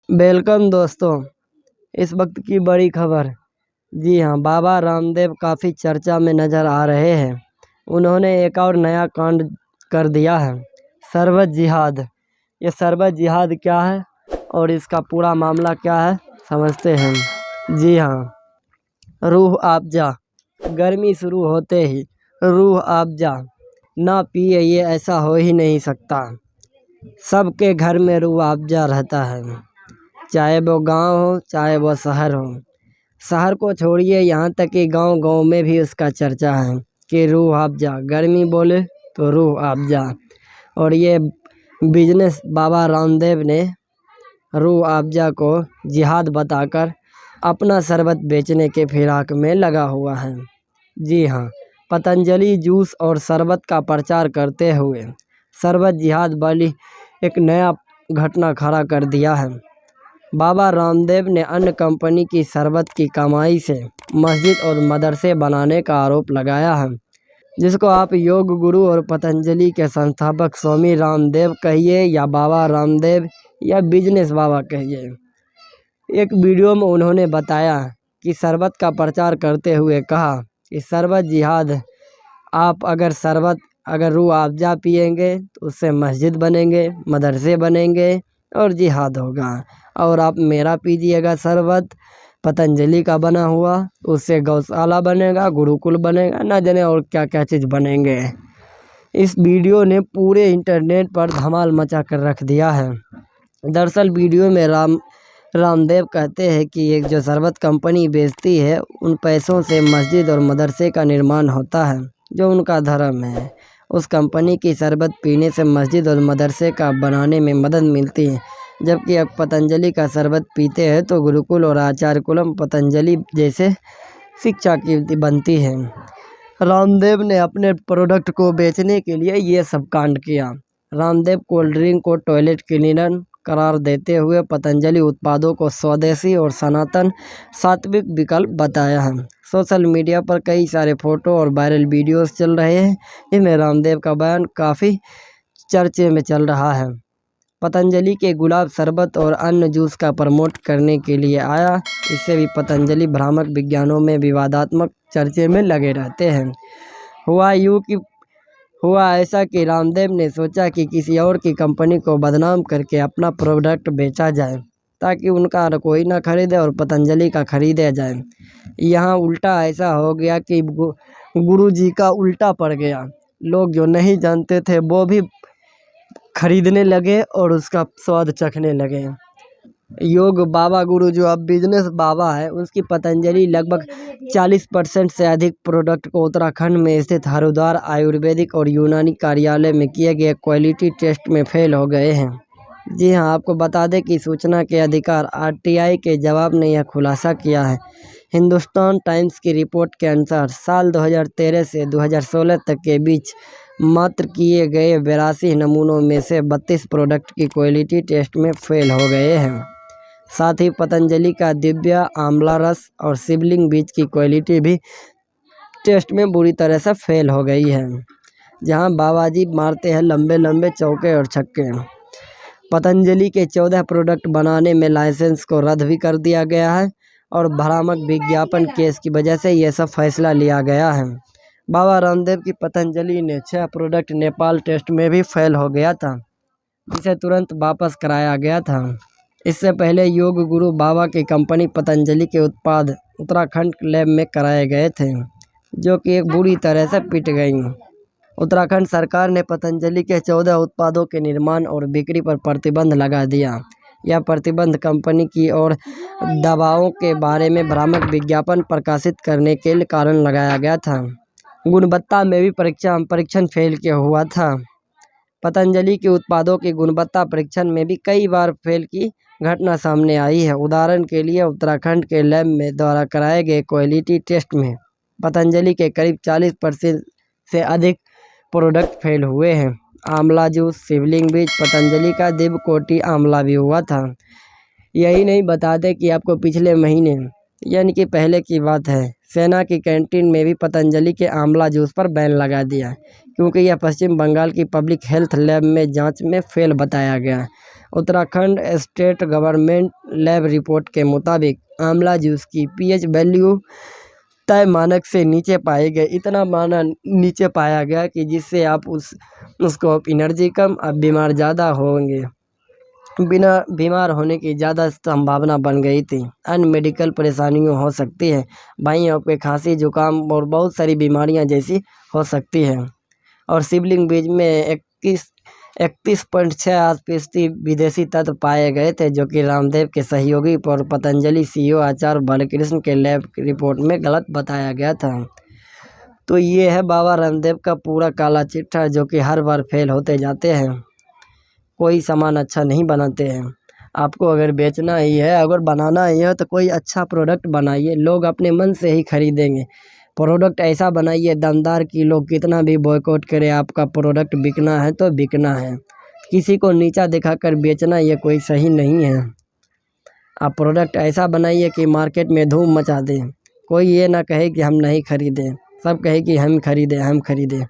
Welcome दोस्तों, इस वक्त की बड़ी खबर। जी हाँ, बाबा रामदेव काफ़ी चर्चा में नज़र आ रहे हैं। उन्होंने एक और नया कांड कर दिया है, शरबत जिहाद। ये शरबत जिहाद क्या है और इसका पूरा मामला क्या है, समझते हैं। जी हाँ, रूह अफ़ज़ा। गर्मी शुरू होते ही रूह अफ़ज़ा ना पिए ये ऐसा हो ही नहीं सकता। सबके घर में रूह अफ़ज़ा रहता है, चाहे वो गांव हो चाहे वो शहर हो। शहर को छोड़िए, यहाँ तक कि गांव-गांव में भी उसका चर्चा है कि रूह अफ़ज़ा, गर्मी बोले तो रूह अफ़ज़ा। और ये बिजनेस बाबा रामदेव ने रूह अफ़ज़ा को जिहाद बताकर अपना शरबत बेचने के फिराक में लगा हुआ है। जी हाँ, पतंजलि जूस और शरबत का प्रचार करते हुए शरबत जिहाद वाली एक नया घटना खड़ा कर दिया है। बाबा रामदेव ने अन्य कंपनी की शरबत की कमाई से मस्जिद और मदरसे बनाने का आरोप लगाया है, जिसको आप योग गुरु और पतंजलि के संस्थापक स्वामी रामदेव कहिए या बाबा रामदेव या बिजनेस बाबा कहिए। एक वीडियो में उन्होंने बताया कि शरबत का प्रचार करते हुए कहा कि शरबत जिहाद, आप अगर रूह अफ़ज़ा पिएंगे तो उससे मस्जिद बनेंगे, मदरसे बनेंगे और जिहाद होगा। और आप मेरा पीजिएगा शरबत पतंजलि का बना हुआ, उससे गौशाला बनेगा, गुरुकुल बनेगा, ना जाने और क्या क्या चीज़ बनेंगे। इस वीडियो ने पूरे इंटरनेट पर धमाल मचा कर रख दिया है। दरअसल वीडियो में रामदेव कहते हैं कि एक जो शरबत कंपनी बेचती है, उन पैसों से मस्जिद और मदरसे का निर्माण होता है, जो उनका धर्म है। उस कंपनी की शरबत पीने से मस्जिद और मदरसे का बनाने में मदद मिलती है, जबकि अब पतंजलि का शरबत पीते हैं तो गुरुकुल और आचार्य कुलम पतंजलि जैसे शिक्षा की बनती है। रामदेव ने अपने प्रोडक्ट को बेचने के लिए ये सब कांड किया। रामदेव कोल्ड ड्रिंक को टॉयलेट क्लीनर करार देते हुए पतंजलि उत्पादों को स्वदेशी और सनातन सात्विक विकल्प बताया है। सोशल मीडिया पर कई सारे फोटो और वायरल वीडियोस चल रहे हैं, जिनमें रामदेव का बयान काफ़ी चर्चे में चल रहा है। पतंजलि के गुलाब शरबत और अन्य जूस का प्रमोट करने के लिए आया। इससे भी पतंजलि भ्रामक विज्ञानों में विवादात्मक चर्चे में लगे रहते हैं। हुआ ऐसा कि रामदेव ने सोचा कि किसी और की कंपनी को बदनाम करके अपना प्रोडक्ट बेचा जाए, ताकि उनका कोई ना खरीदे और पतंजलि का खरीदा जाए। यहाँ उल्टा ऐसा हो गया कि गुरु जी का उल्टा पड़ गया। लोग जो नहीं जानते थे वो भी खरीदने लगे और उसका स्वाद चखने लगे। योग बाबा गुरु जो अब बिजनेस बाबा है, उसकी पतंजलि लगभग 40% से अधिक प्रोडक्ट को उत्तराखंड में स्थित हरिद्वार आयुर्वेदिक और यूनानी कार्यालय में किए गए क्वालिटी टेस्ट में फेल हो गए हैं। जी हाँ, आपको बता दें कि सूचना के अधिकार आरटीआई के जवाब ने यह खुलासा किया है। हिंदुस्तान टाइम्स की रिपोर्ट के अनुसार साल 2013 से 2016 तक के बीच मात्र किए गए 82 नमूनों में से 32 प्रोडक्ट की क्वालिटी टेस्ट में फेल हो गए हैं। साथ ही पतंजलि का दिव्या आंवला रस और शिवलिंग बीज की क्वालिटी भी टेस्ट में बुरी तरह से फेल हो गई है। जहां बाबाजी मारते हैं लंबे लंबे चौके और छक्के। पतंजलि के 14 प्रोडक्ट बनाने में लाइसेंस को रद्द भी कर दिया गया है और भ्रामक विज्ञापन केस की वजह से यह सब फैसला लिया गया है। बाबा रामदेव की पतंजलि ने 6 प्रोडक्ट नेपाल टेस्ट में भी फेल हो गया था, जिसे तुरंत वापस कराया गया था। इससे पहले योग गुरु बाबा की कंपनी पतंजलि के उत्पाद उत्तराखंड लैब में कराए गए थे, जो कि एक बुरी तरह से पिट गई। उत्तराखंड सरकार ने पतंजलि के 14 उत्पादों के निर्माण और बिक्री पर प्रतिबंध लगा दिया। यह प्रतिबंध कंपनी की और दवाओं के बारे में भ्रामक विज्ञापन प्रकाशित करने के कारण लगाया गया था। गुणवत्ता में भी परीक्षण फेल किया हुआ था। पतंजलि के उत्पादों की गुणवत्ता परीक्षण में भी कई बार फेल की घटना सामने आई है। उदाहरण के लिए उत्तराखंड के लैब में द्वारा कराए गए क्वालिटी टेस्ट में पतंजलि के करीब 40% से अधिक प्रोडक्ट फेल हुए हैं। आंवला जूस, शिवलिंग बीज, पतंजलि का दिव्य कोटि आंवला भी हुआ था। यही नहीं, बता दें कि आपको पिछले महीने यानी कि पहले की बात है, सेना की कैंटीन में भी पतंजलि के आंवला जूस पर बैन लगा दिया, क्योंकि यह पश्चिम बंगाल की पब्लिक हेल्थ लैब में जांच में फेल बताया गया। Uttarakhand state government lab report के मुताबिक आंवला जूस की पीएच वैल्यू तय मानक से नीचे पाए गए। इतना माना नीचे पाया गया कि जिससे आप उसको एनर्जी कम, अब बीमार ज़्यादा होंगे, बीमार होने की ज़्यादा संभावना बन गई थी। अन्य मेडिकल परेशानियां हो सकती है, बाइयों पे खांसी, जुकाम और बहुत सारी बीमारियां जैसी हो सकती है। और शिवलिंग बीज में 31.68% विदेशी तत्व पाए गए थे, जो कि रामदेव के सहयोगी और पतंजलि सीईओ आचार्य बालकृष्ण के लैब रिपोर्ट में गलत बताया गया था। तो ये है बाबा रामदेव का पूरा काला चिट्ठा, जो कि हर बार फेल होते जाते हैं, कोई सामान अच्छा नहीं बनाते हैं। आपको अगर बेचना ही है, अगर बनाना ही है, तो कोई अच्छा प्रोडक्ट बनाइए, लोग अपने मन से ही खरीदेंगे। प्रोडक्ट ऐसा बनाइए दमदार कि लोग कितना भी बॉयकॉट करे, आपका प्रोडक्ट बिकना है तो बिकना है। किसी को नीचा दिखाकर बेचना ये कोई सही नहीं है। आप प्रोडक्ट ऐसा बनाइए कि मार्केट में धूम मचा दें, कोई ये ना कहे कि हम नहीं खरीदें, सब कहे कि हम खरीदें।